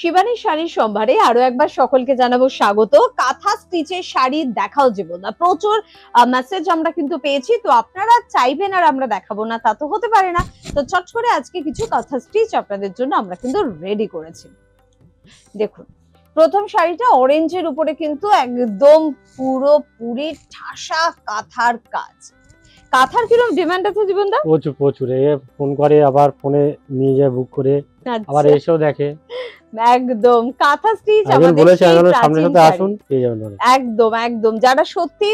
শিবানী শাড়ির সম্ভারে আরো একবার সকলকে জানাবো স্বাগত। কাঁথা স্টিচের শাড়ি দেখাও জীবন না, প্রচুর মেসেজ আমরা কিন্তু পেয়েছি, তো আপনারা চাইবেন আর আমরা দেখাবো না তা তো হতে পারে না। তো চট করে আজকে কিছু কাঁথা স্টিচ আপনাদের জন্য আমরা কিন্তু রেডি করেছি। দেখুন, প্রথম শাড়িটা অরেঞ্জের উপরে কিন্তু একদম পুরোপুরি ঠাসা কাঁথার কাজ। কাঁথার কিরকম ডিমান্ড আছে জীবনদা? প্রচুর প্রচুর, ফোন করে আবার ফোনে নিয়ে যায় বুক করে, আবার এসেও দেখে। একদম কাঁথা স্টিচ একদম একদম যারা সত্যি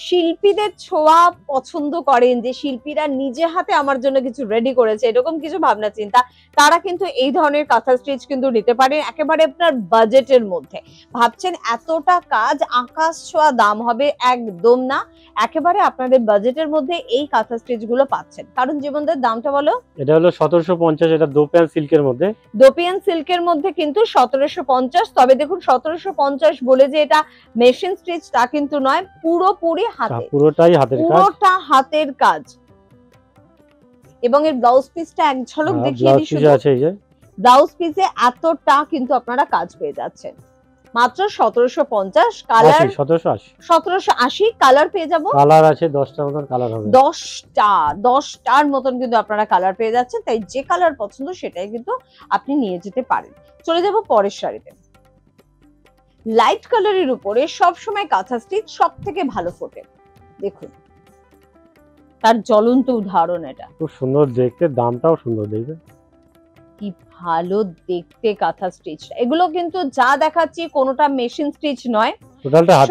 শিল্পীদের ছোঁয়া পছন্দ করেন, যে শিল্পীরা নিজে হাতে আমার জন্য কিছু রেডি করেছে এরকম কিছু ভাবনা চিন্তা, তারা কিন্তু এই ধরনের কাঁথা স্টিচ কিন্তু নিতে পারেন একেবারে আপনার বাজেটের মধ্যে। ভাবছেন এতটা কাজ আকাশ ছোঁয়া দাম হবে, একদম না, একেবারে আপনাদের বাজেটের মধ্যে এই কাঁথা স্টিচ গুলো পাচ্ছেন। কারণ জীবনদের দামটা বলো। এটা হলো 1750, এটা দোপিয়ান সিল্কের মধ্যে। দোপিয়ান সিল্কের মধ্যে কিন্তু 1750। তবে দেখুন 1750 বলে যে এটা মেশিন স্টিচ তা কিন্তু নয়, পুরোপুরি হাতে, পুরোটাই হাতের কাজ, পুরোটা হাতের কাজ। এবং এর ব্লাউজ পিসটা এক ঝলক দেখিয়ে দিই। ব্লাউজ পিসে এতটা কিন্তু আপনারা কাজ পেয়ে যাচ্ছেন মাত্র 1750। কালার 1780, কালার পেয়ে যাব, কালার আছে 10টার মতন কালার হবে, 10টার মতন কিন্তু আপনারা কালার পেয়ে যাচ্ছেন। তাই যে কালার পছন্দ সেটাই কিন্তু আপনি নিয়ে যেতে পারেন। চলে যাব পরের শাড়িতে। লাইট কালারের উপরে সব সময় কাঁথা স্টিচ সবথেকে ভালো ফোটে। দেখুন তার জ্বলন্ত উদাহরণ, এটা খুব সুন্দর দেখতে, দামটাও সুন্দর দেখতে, কি ভালো দেখতে কাঁথা স্টিচ। এগুলো কিন্তু যা দেখাচ্ছি কোনোটা মেশিন স্টিচ নয়,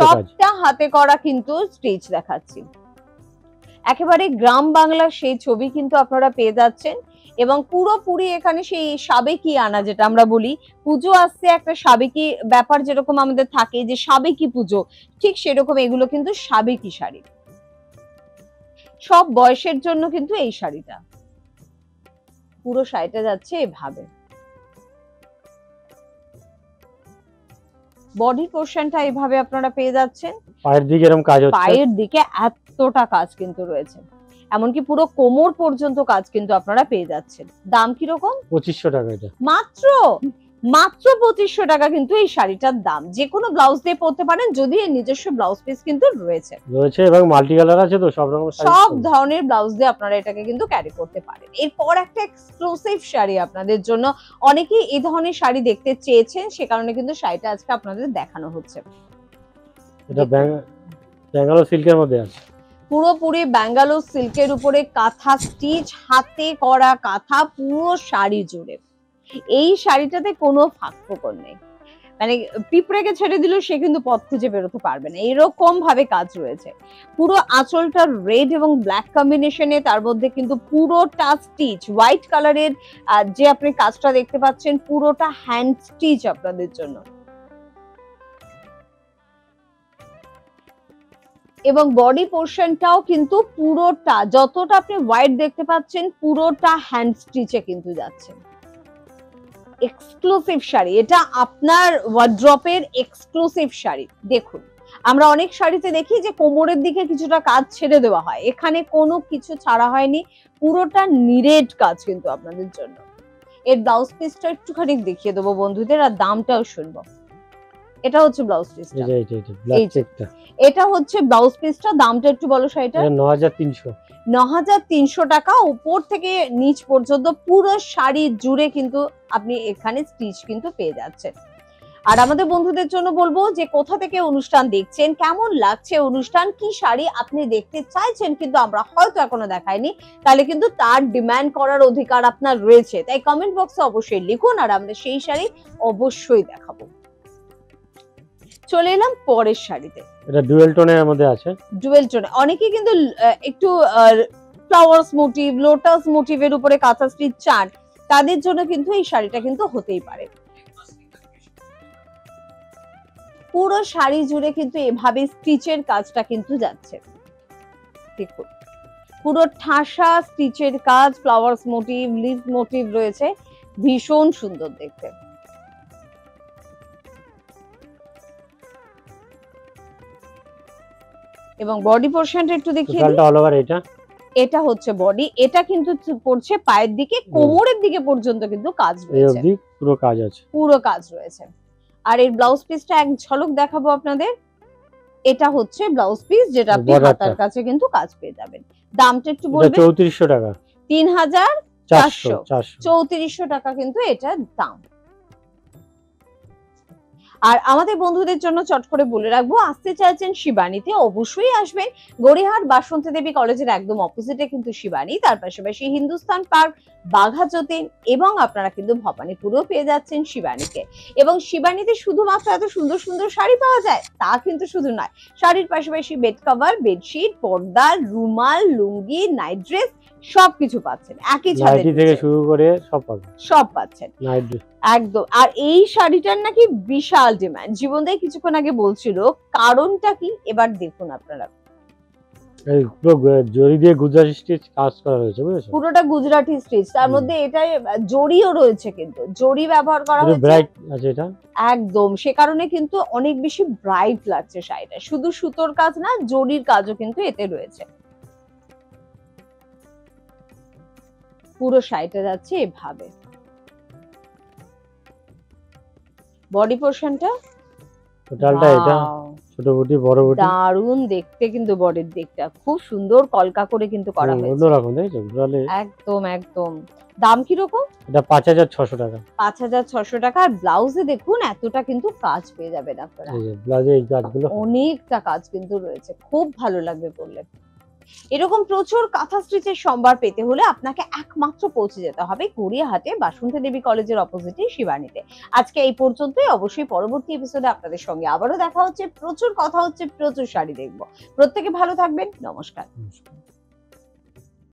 সবটা হাতে করা কিন্তু স্টিচ দেখাচ্ছি। একেবারে গ্রাম বাংলার সেই ছবি কিন্তু আপনারা পেয়ে যাচ্ছেন। এবং পুরোপুরি এখানে সেই সাবেকি আনা, যেটা আমরা বলি পুজো আসছে একটা সাবেকি ব্যাপার যেরকম আমাদের থাকে যে সাবেকি পুজো, ঠিক সেরকম এগুলো কিন্তু সাবেকি শাড়ি। সব বয়সের জন্য কিন্তু এই শাড়িটা, পুরো শাড়িটা যাচ্ছে এভাবে। বডি পোরশনটা এইভাবে আপনারা পেয়ে যাচ্ছেন, পায়ের দিকে এরকম কাজ হচ্ছে, পায়ের দিকে এতটা কাজ কিন্তু রয়েছে, এমনকি পুরো কোমর পর্যন্ত কাজ কিন্তু আপনারা পেয়ে যাচ্ছেন। দাম কি রকম? 2500 টাকা। এটা মাত্র 2500 টাকা কিন্তু এই শাড়িটার দাম। যে কোনো ব্লাউজ দিয়ে পরতে পারেন, যদি এর নিজস্ব ব্লাউজ পিস কিন্তু রয়েছে এবং মাল্টি কালার আছে, তো সব রকম সব ধরনের ব্লাউজ দিয়ে আপনারা এটাকে কিন্তু ক্যারি করতে পারেন। এরপর একটা এক্সক্লুসিভ শাড়ি আপনাদের জন্য, অনেকেই এই ধরনের শাড়ি দেখতে চেয়েছেন, সে কারণে কিন্তু শাড়িটা আজকে আপনাদের দেখানো হচ্ছে। এটা ব্যাঙ্গালোর সিল্কের মধ্যে আছে, পুরোপুরি ব্যাঙ্গালোর সিল্কের উপরে কাঁথা স্টিচ, হাতে করা কাঁথা পুরো শাড়ি জুড়ে। এই শাড়িটাতে কোনো ফাঁক ফোকর নেই, মানে পিঁপড়েকে ছেড়ে দিল সে কিন্তু পথ খুঁজে বেরোতে পারবে না, এরকম ভাবে কাজ রয়েছে। পুরো আঁচলটা রেড এবং ব্ল্যাক কম্বিনেশনে, তার মধ্যে কিন্তু পুরোটা স্টিচ হোয়াইট কালারের, যে আপনি কাজটা দেখতে পাচ্ছেন পুরোটা হ্যান্ড স্টিচ আপনাদের জন্য। এবং বডি পোরশনটাও কিন্তু পুরোটা, যতটা আপনি হোয়াইট দেখতে পাচ্ছেন পুরোটা হ্যান্ড স্টিচে কিন্তু যাচ্ছে। এক্সক্লুসিভ শাড়ি, এটা আপনার ওয়ার্ড্রপের এক্সক্লুসিভ শাড়ি। দেখুন আমরা অনেক শাড়িতে দেখি যে কোমরের দিকে কিছুটা কাজ ছেড়ে দেওয়া হয়, এখানে কোনো কিছু ছাড়া হয়নি, পুরোটা নিরেট কাজ কিন্তু আপনাদের জন্য। এর ব্লাউজ পিসটা একটুখানি দেখিয়ে দেবো বন্ধুদের, আর দামটাও শুনবো। এটা হচ্ছে ব্লাউজ পিসটা, এটা হচ্ছে ব্লাউজ পিসটা। দামটা একটু বলো শাড়িটা। 9300 টাকা, উপর থেকে নিচ পর্যন্ত পুরো শাড়ি জুড়ে কিন্তু আপনি এখানে স্টিচ কিন্তু পেয়ে যাচ্ছেন। আর আমাদের বন্ধুদের জন্য বলবো যে কোথা থেকে অনুষ্ঠান দেখছেন, কেমন লাগছে অনুষ্ঠান, কি শাড়ি আপনি দেখতে চাইছেন কিন্তু আমরা হয়তো এখনো দেখাইনি, তাহলে কিন্তু তার ডিমান্ড করার অধিকার আপনার রয়েছে। তাই কমেন্ট বক্সে অবশ্যই লিখুন, আর আমরা সেই শাড়ি অবশ্যই দেখাবো। চলে এলাম পরের শাড়িতে। এটা ডুয়েল টোনের মধ্যে আছে, ডুয়েল টোনে। অনেকে কিন্তু একটু ফ্লাওয়ার্স মোটিভ, লোটাস মোটিভের উপরে কাঁথা স্টিচ চান, তাদের জন্য কিন্তু এই শাড়িটা কিন্তু হতেই পারে। পুরো শাড়ি জুড়ে কিন্তু এভাবে স্টিচের কাজটা কিন্তু যাচ্ছে। দেখুন পুরো ঠাসা স্টিচের কাজ, ফ্লাওয়ার্স মোটিভ, লিভ মোটিভ রয়েছে, ভীষণ সুন্দর দেখতে। এবং বডি পোরশনটা একটু দেখিয়ে দিই। অল ওভার এটা এটা হচ্ছে বডি, এটা কিন্তু পড়ছে পায়ের দিকে, কোমরের দিকে পর্যন্ত কিন্তু কাজ এই রয়েছে, অবধি পুরো কাজ আছে। পুরো কাজ রয়েছে। আর এর ব্লাউজ পিসটা এক ঝলক দেখাবো আপনাদের। এটা হচ্ছে ব্লাউজ পিস, যেটা আপনি Border হাতার টা। কাছে কিন্তু কাজ পেয়ে যাবেন। দামটা একটু এটা বলবেন। 3400 টাকা। 3400 400 3400 টাকা কিন্তু এটার দাম। আর আমাদের বন্ধুদের জন্য চট করে বলে রাখবো, আসতে চাইছেন শিবানীতে, অবশ্যই আসবেন। গড়িয়াহাট বাসন্তী দেবী কলেজের একদম অপোজিটে কিন্তু শিবানী, তার পাশাপাশি হিন্দুস্তান পার্ক, বাঘা যতীন এবং আপনারা কিন্তু ভবানীপুরেও পেয়ে যাচ্ছেন শিবানীকে। এবং শিবানীতে শুধুমাত্র এত সুন্দর সুন্দর শাড়ি পাওয়া যায় তা কিন্তু শুধু নয়, শাড়ির পাশাপাশি বেড কভার, বেডশিট, পর্দা, রুমাল, লুঙ্গি, নাইট ড্রেস সবকিছু পাচ্ছেন একই ছাদের নাইটি থেকে নিচে। শুরু করে সব পাবেন। সব পাচ্ছেন নাইট ড্রেস। একদম। আর এই শাড়িটার নাকি বিশাল ডিমান্ড, জীবনদাই কিছুক্ষণ আগে বলছিল, কারণটা কি এবার দেখুন আপনারা। এই পুরো জরি দিয়ে গুজরাটি স্টিচ কাজ করা রয়েছে, বুঝেছো? পুরোটা গুজরাটি স্টিচ, তার মধ্যে এটা জরিও রয়েছে, কিন্তু জরি ব্যবহার করা এটা হয়েছে ব্রাইট আছে এটা। একদম, সে কারণে কিন্তু অনেক বেশি ব্রাইট লাগছে শাড়িটা। শুধু সুতোর কাজ না, জরির কাজও কিন্তু এতে রয়েছে। পুরো শাড়িটা যাচ্ছে এভাবে। বডি পোরশনটা টোটালটা এটা ছোট বুটি বড় বুটি দারুণ দেখতে, কিন্তু বডির দিকটা খুব সুন্দর কলকা করে কিন্তু করা হয়েছে, অন্যরকম, দেখছো? ঘুরালে একদম একদম। দাম কি রকম? এটা 5600 টাকা। 5600 টাকা। আর ব্লাউজে দেখুন এতটা কিন্তু কাজ পেয়ে যাবেন আপনারা, এই যে ব্লাউজে এই কাজগুলো অনেকটা কাজ কিন্তু রয়েছে, খুব ভালো লাগবে পরলে। এরকম প্রচুর কাঁথা স্টিচের সম্ভার পেতে হলে আপনাকে একমাত্র পৌঁছে যেতে হবে গড়িয়াহাটে বাসন্তী দেবী কলেজের অপোজিটে শিবানীতে। আজকে এই পর্যন্তই, অবশ্যই পরবর্তী এপিসোডে আপনাদের সঙ্গে আবারও দেখা হচ্ছে, প্রচুর কথা হচ্ছে, প্রচুর শাড়ি দেখবো। প্রত্যেকে ভালো থাকবেন, নমস্কার।